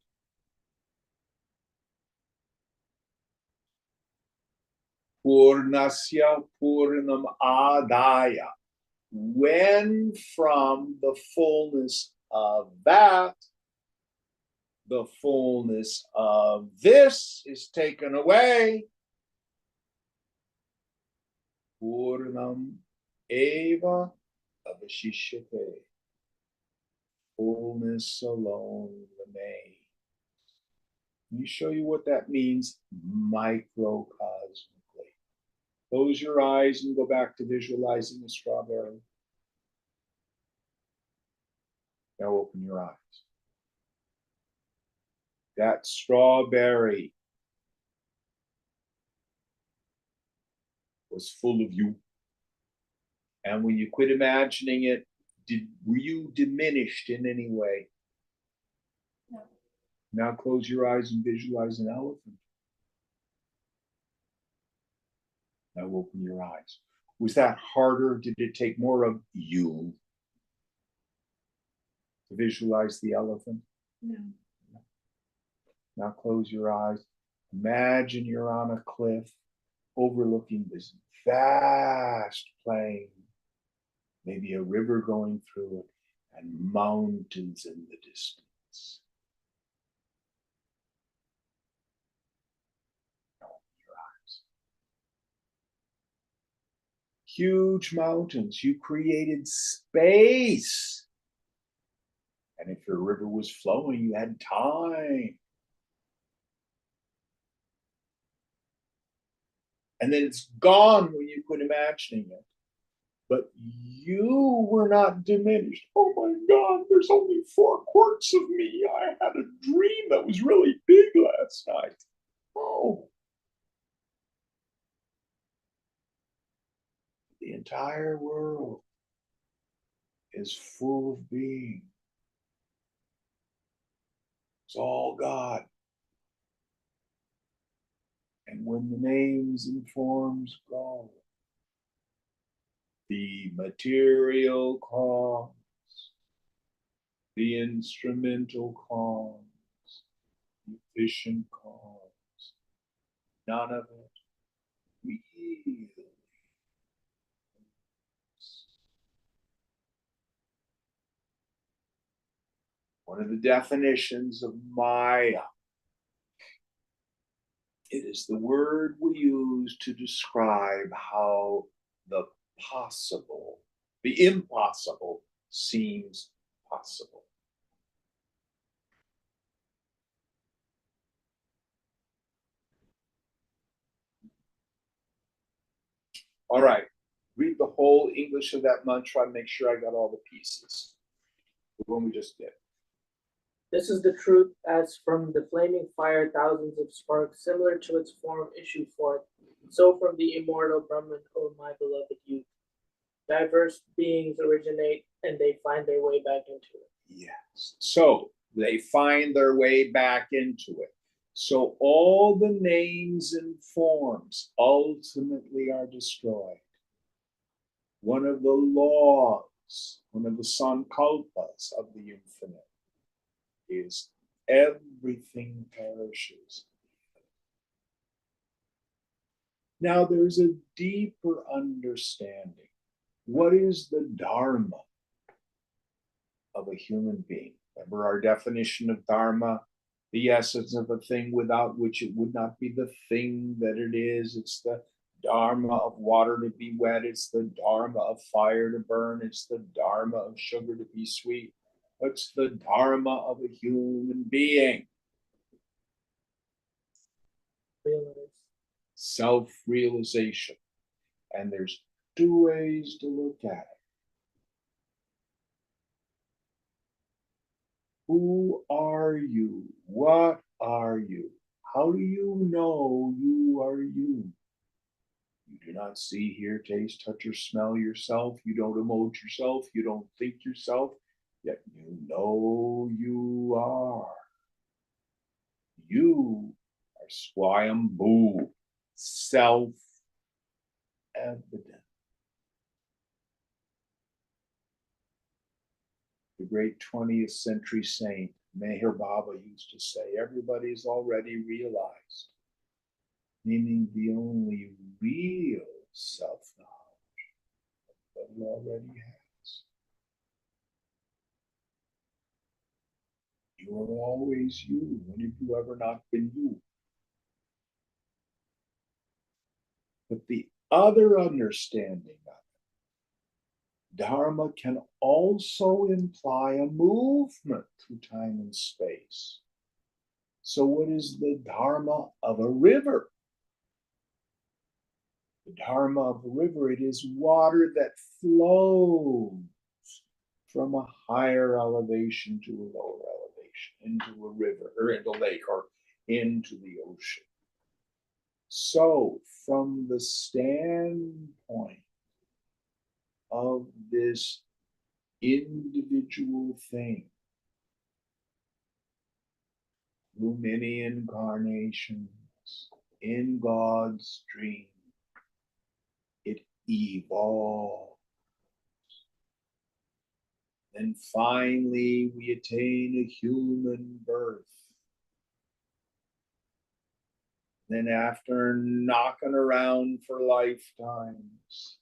Purnasya Purnam Adaya. When from the fullness of that, the fullness of this is taken away, Purnam Eva Avashishyate. Fullness alone remains. Let me show you what that means microcosmically. Close your eyes and go back to visualizing the strawberry. Now open your eyes. That strawberry was full of you. And when you quit imagining it, were you diminished in any way? No. Now close your eyes and visualize an elephant. Now open your eyes. Was that harder? Did it take more of you to visualize the elephant? No. Now close your eyes. Imagine you're on a cliff overlooking this vast plain, maybe a river going through it, and mountains in the distance. Now open your eyes. Huge mountains. You created space. And if your river was flowing, you had time. And then it's gone when you quit imagining it. But you were not diminished. Oh my God, there's only 4 quarts of me. I had a dream that was really big last night. Oh. The entire world is full of being. It's all God. And when the names and forms go, the material calms, the instrumental calms, the efficient calms, none of it really. One of the definitions of Maya, it is the word we use to describe how the possible, the impossible seems possible. All right, read the whole English of that mantra and make sure I got all the pieces. The one we just did. This is the truth, as from the flaming fire thousands of sparks, similar to its form, issue forth. So from the immortal Brahman, O my beloved youth, diverse beings originate and they find their way back into it. Yes. So they find their way back into it. So all the names and forms ultimately are destroyed. One of the laws, one of the sankalpas of the infinite is everything perishes. Now there's a deeper understanding. What is the dharma of a human being? Remember our definition of dharma, the essence of a thing without which it would not be the thing that it is. It's the dharma of water to be wet. It's the dharma of fire to burn. It's the dharma of sugar to be sweet. What's the dharma of a human being? Realize. Self-realization. And there's 2 ways to look at it. Who are you? What are you? How do you know you are you? You do not see, hear, taste, touch, or smell yourself. You don't emote yourself. You don't think yourself. yet you know you are. You are Swayambhu, self-evident. The great 20th century saint, Meher Baba, used to say, everybody's already realized, meaning the only real self-knowledge that he already has. You are always you. When have you ever not been you? But the other understanding of it, Dharma can also imply a movement through time and space. So, what is the Dharma of a river? The Dharma of a river, it is water that flows from a higher elevation to a lower elevation, into a river, or into a lake, or into the ocean. So, from the standpoint of this individual thing, through many incarnations, in God's dream, it evolves. And finally, we attain a human birth. Then, after knocking around for lifetimes,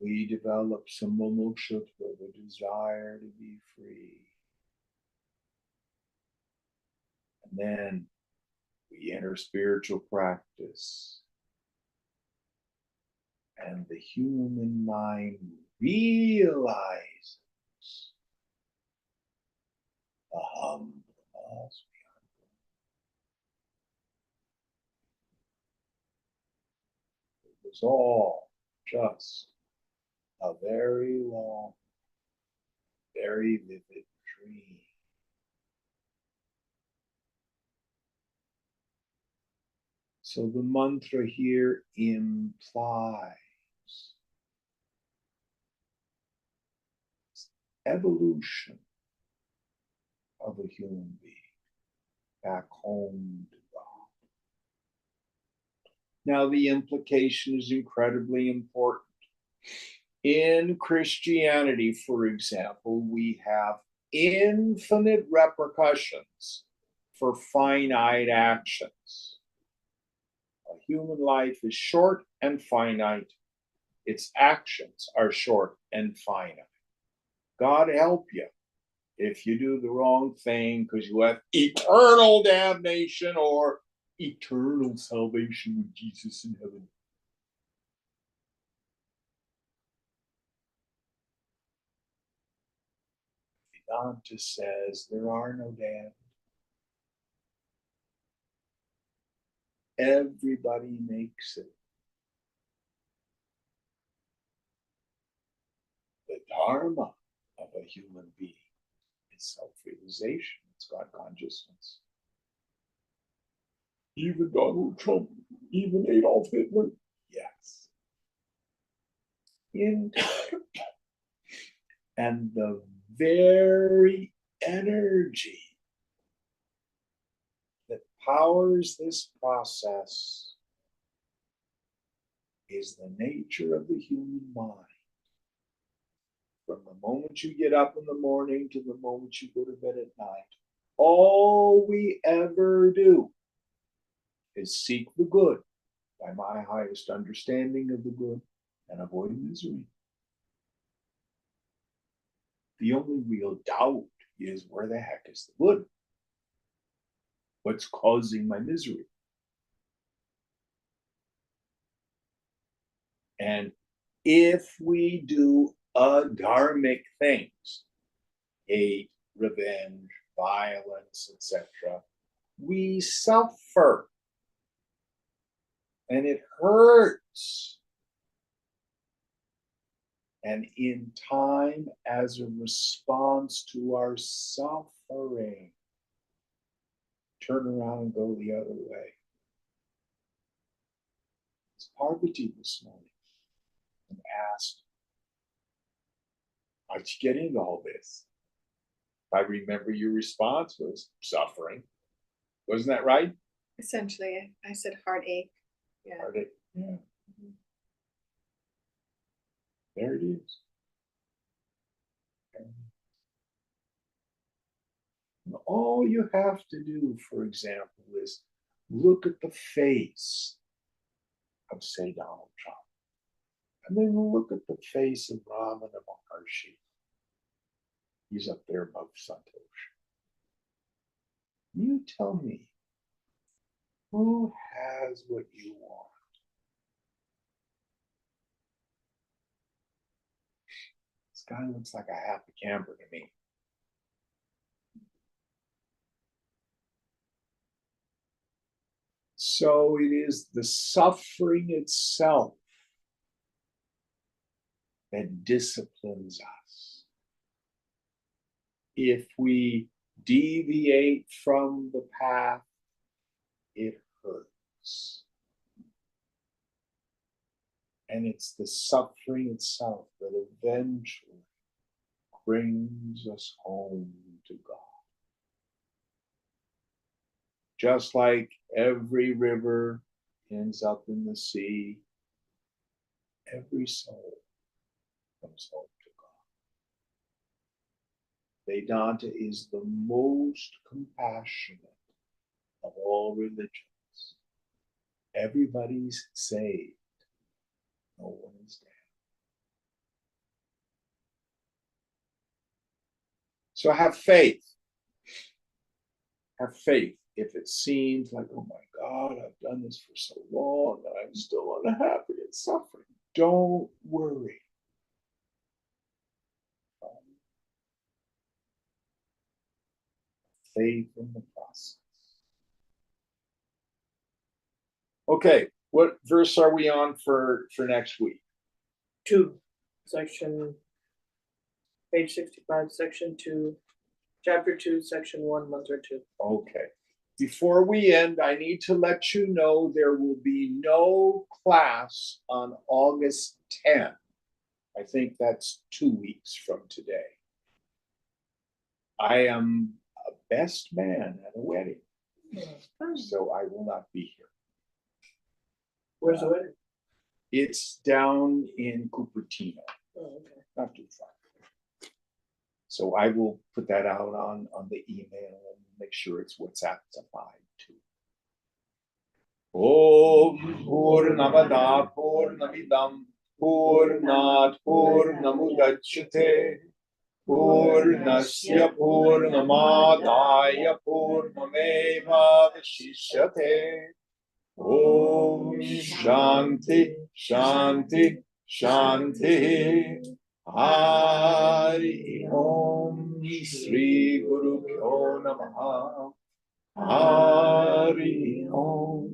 we develop some mumukshutva, the desire to be free. And then we enter spiritual practice. And the human mind realizes aham brahmasmi. It was all just a very long, very vivid dream. So the mantra here implies evolution of a human being back home to God. Now, the implication is incredibly important. In Christianity, for example, we have infinite repercussions for finite actions. A human life is short and finite. Its actions are short and finite. God help you if you do the wrong thing, because you have eternal damnation or eternal salvation with Jesus in heaven. Vedanta says there are no damned. Everybody makes it. The dharma of a human being is self-realization. It's God consciousness. Even Donald Trump, even Adolf Hitler, yes. In time. And the very energy that powers this process is the nature of the human mind. From the moment you get up in the morning to the moment you go to bed at night, all we ever do is seek the good by my highest understanding of the good and avoid misery. The only real doubt is where the heck is the good? What's causing my misery? And if we do adharmic things, hate, revenge, violence, etc., we suffer. And it hurts. And in time, as a response to our suffering, turn around and go the other way. It's Parvati this morning and asked, How'd you get into all this? If I remember, your response was suffering. Wasn't that right? Essentially, I said heartache. Yeah. Heartache. Yeah. There it is. And all you have to do, for example, is look at the face of, say, Donald Trump. And then look at the face of Ramana Maharshi. He's up there above Santosh. You tell me, who has what you want? This guy looks like a happy camper to me. So it is the suffering itself that disciplines us. If we deviate from the path, it hurts. And it's the suffering itself that eventually brings us home to God. Just like every river ends up in the sea, every soul comes home to God. Vedanta is the most compassionate of all religions. Everybody's saved. No one is damned. So have faith. Have faith. If it seems like, oh my God, I've done this for so long and I'm still unhappy and suffering, don't worry. Faith in the process. Okay, what verse are we on for next week? 2, section, page 65, section 2, chapter 2, section 1, mantra 2. Okay. Before we end, I need to let you know there will be no class on August 10th. I think that's 2 weeks from today. I am a best man at a wedding, so I will not be here. Where's the wedding? It's down in Cupertino, Oh, okay. not too far. So I will put that out on the email and make sure it's WhatsApp-ified too. Om Purnamada Purnamidam Purnat Purnamudachyate Purnasya Purnamadaya Purnameva Vashishyate. Om Shanti Shanti Shanti. Hari Om Shri Guru Pyo Namaha. Hari Om.